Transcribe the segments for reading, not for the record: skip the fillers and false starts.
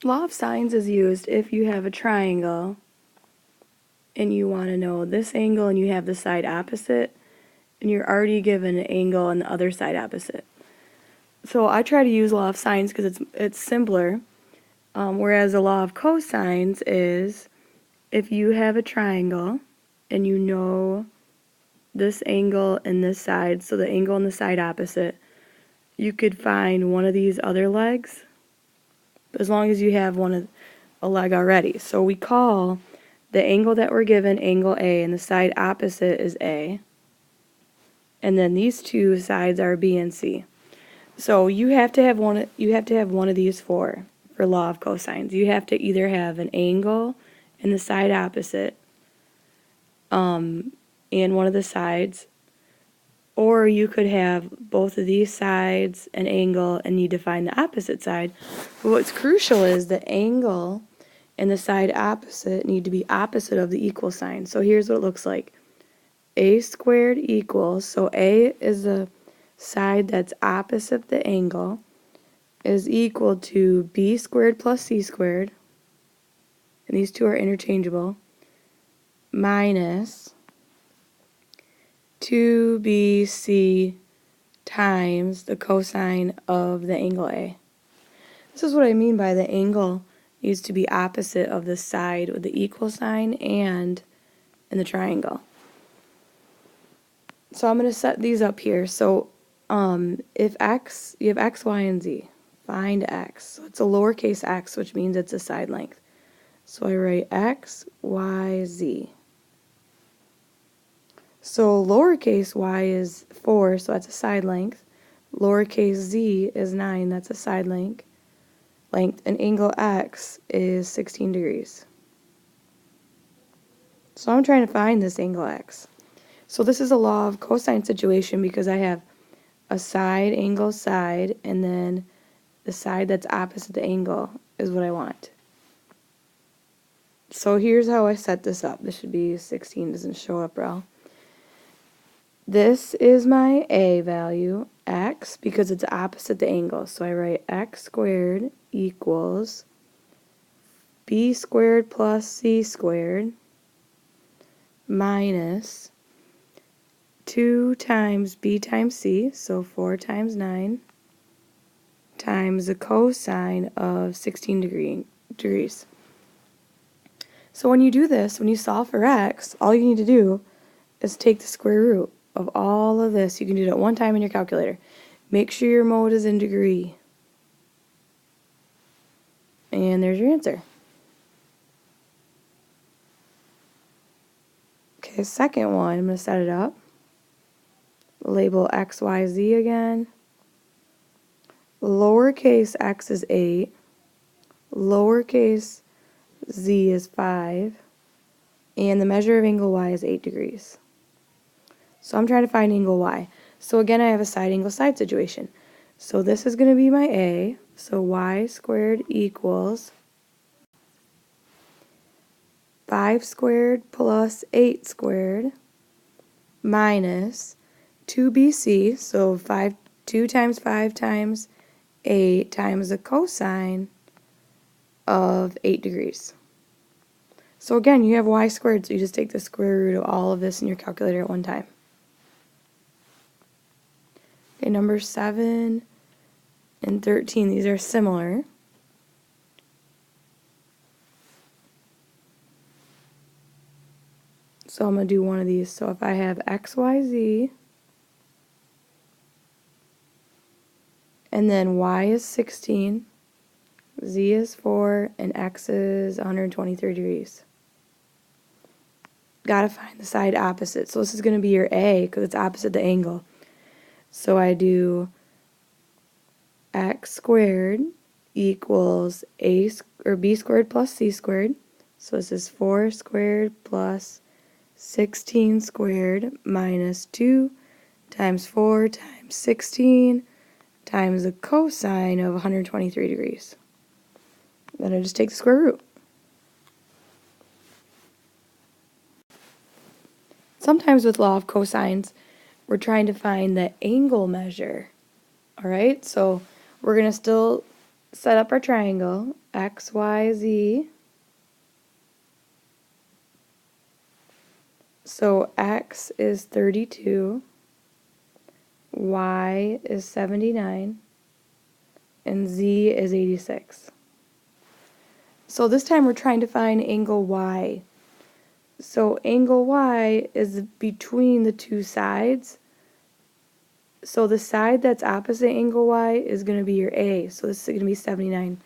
Law of sines is used if you have a triangle and you want to know this angle and you have the side opposite and you're already given an angle on the other side opposite. So I try to use law of sines because it's simpler, whereas the law of cosines is if you have a triangle and you know this angle and this side, so the angle and the side opposite, you could find one of these other legs as long as you have a leg already. So we call the angle that we're given angle A and the side opposite is A. And then these two sides are B and C. So you have to have one of these for law of cosines. You have to either have an angle and the side opposite and one of the sides, or you could have both of these sides, an angle, and you define the opposite side. But what's crucial is the angle and the side opposite need to be opposite of the equal sign. So here's what it looks like. A squared equals, so A is the side that's opposite the angle, is equal to B squared plus C squared, and these two are interchangeable, minus 2BC times the cosine of the angle A. This is what I mean by the angle needs to be opposite of the side with the equal sign and in the triangle. So I'm going to set these up here. So if x, you have x, y, and z. Find x. So it's a lowercase x, which means it's a side length. So I write x, y, z. So lowercase y is 4, so that's a side length. Lowercase z is 9, that's a side length. And angle x is 16 degrees. So I'm trying to find this angle x. So this is a law of cosine situation because I have a side, angle, side, and then the side that's opposite the angle is what I want. So here's how I set this up. This should be 16, doesn't show up well. This is my A value, x, because it's opposite the angle. So I write x squared equals B squared plus C squared minus 2 times B times C, so 4 times 9, times the cosine of 16 degrees. So when you do this, when you solve for x, all you need to do is take the square root of all of this. You can do it at one time in your calculator. Make sure your mode is in degree. And there's your answer. Okay, second one, I'm going to set it up. Label x, y, z again. Lowercase x is 8. Lowercase z is 5. And the measure of angle y is 8 degrees. So I'm trying to find angle y. So again, I have a side angle side situation. So this is going to be my A. So y squared equals 5 squared plus 8 squared minus 2BC. So 2 times 5 times 8 times the cosine of 8 degrees. So again, you have y squared, so you just take the square root of all of this in your calculator at one time. Okay, number 7 and 13, these are similar. So I'm going to do one of these. So if I have x, y, z, and then y is 16, z is 4, and x is 123 degrees. Got to find the side opposite. So this is going to be your A because it's opposite the angle. So I do x squared equals B squared plus C squared. So this is 4 squared plus 16 squared minus 2 times 4 times 16 times the cosine of 123 degrees. Then I just take the square root. Sometimes with law of cosines, we're trying to find the angle measure. All right, so we're going to still set up our triangle, x, y, z. So x is 32, y is 79, and z is 86. So this time we're trying to find angle y. So angle y is between the two sides. So the side that's opposite angle y is going to be your a. So this is going to be 79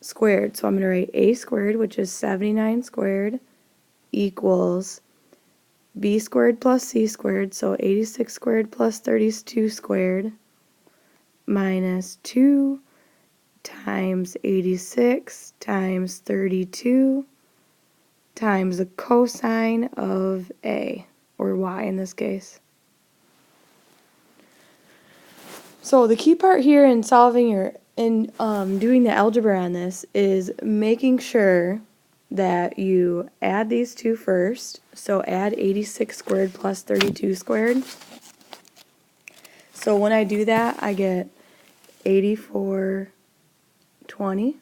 squared. So I'm going to write a squared, which is 79 squared, equals b squared plus c squared, so 86 squared plus 32 squared, minus 2 times 86 times 32 times the cosine of a, or y in this case. So the key part here in solving doing the algebra on this is making sure that you add these two first. So add 86 squared plus 32 squared. So when I do that, I get 8420.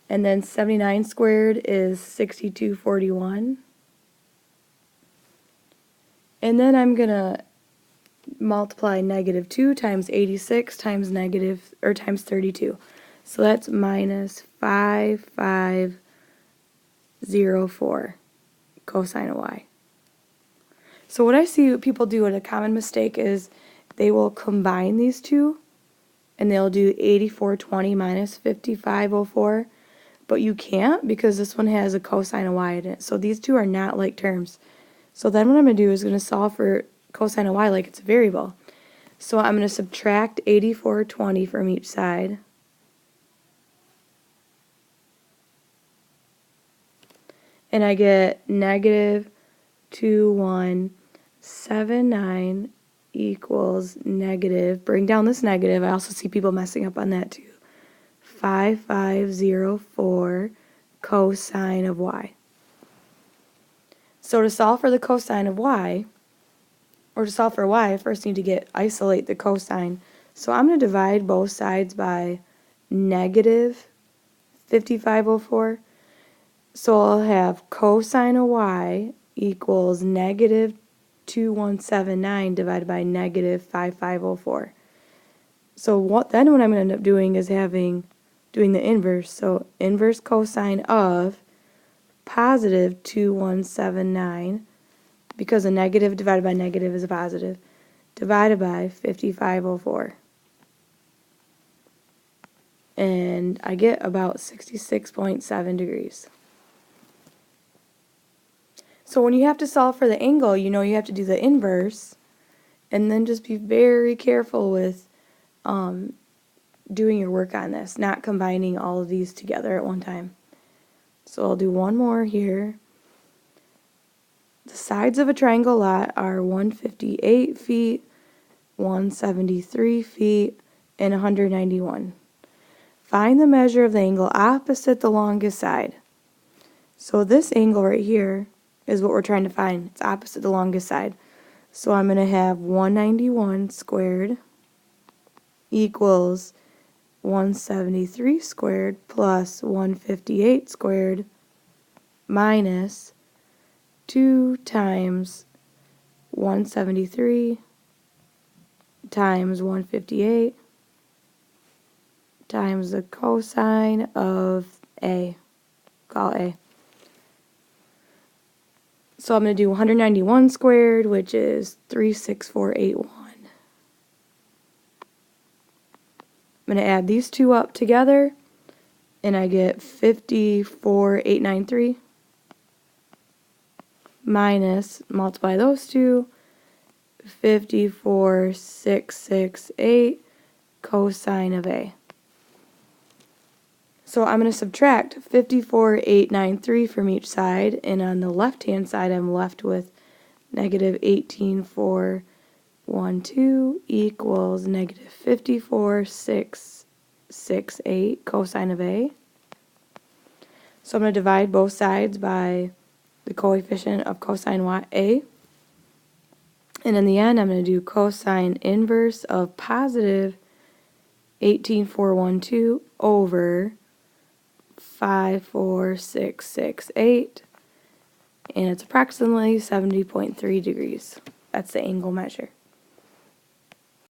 And then 79 squared is 6241. And then I'm going to multiply negative 2 times 86 times times 32. So that's minus 5504 cosine of y. So what I see people do, a common mistake is they will combine these two and they'll do 8420 minus 5504, but you can't because this one has a cosine of y in it. So these two are not like terms. So then what I'm going to do is going to solve for cosine of y like it's a variable. So I'm going to subtract 8420 from each side. And I get negative 2179 equals negative, bring down this negative, I also see people messing up on that too, 5504 cosine of y. So to solve for the cosine of y, or to solve for y, I first need to isolate the cosine. So I'm going to divide both sides by negative 5504. So I'll have cosine of y equals negative 2179 divided by negative 5504. So what I'm going to end up doing is doing the inverse. So inverse cosine of positive 2179, because a negative divided by negative is a positive, divided by 5504. And I get about 66.7 degrees. So when you have to solve for the angle, you have to do the inverse, and then just be very careful with doing your work on this, not combining all of these together at one time. So I'll do one more here. The sides of a triangle lot are 158 feet, 173 feet, and 191. Find the measure of the angle opposite the longest side. So this angle right here is what we're trying to find. It's opposite the longest side. So I'm going to have 191 squared equals 173 squared plus 158 squared minus 2 times 173 times 158 times the cosine of a. Call A. So I'm going to do 191 squared, which is 36481. I'm going to add these two up together, and I get 54893 minus, multiply those two, 54668 cosine of A. So I'm going to subtract 54893 from each side, and on the left-hand side I'm left with negative 18412 equals negative 54668 cosine of A. So I'm going to divide both sides by the coefficient of cosine A. And in the end, I'm going to do cosine inverse of positive 18412 over 54668, and it's approximately 70.3 degrees. That's the angle measure.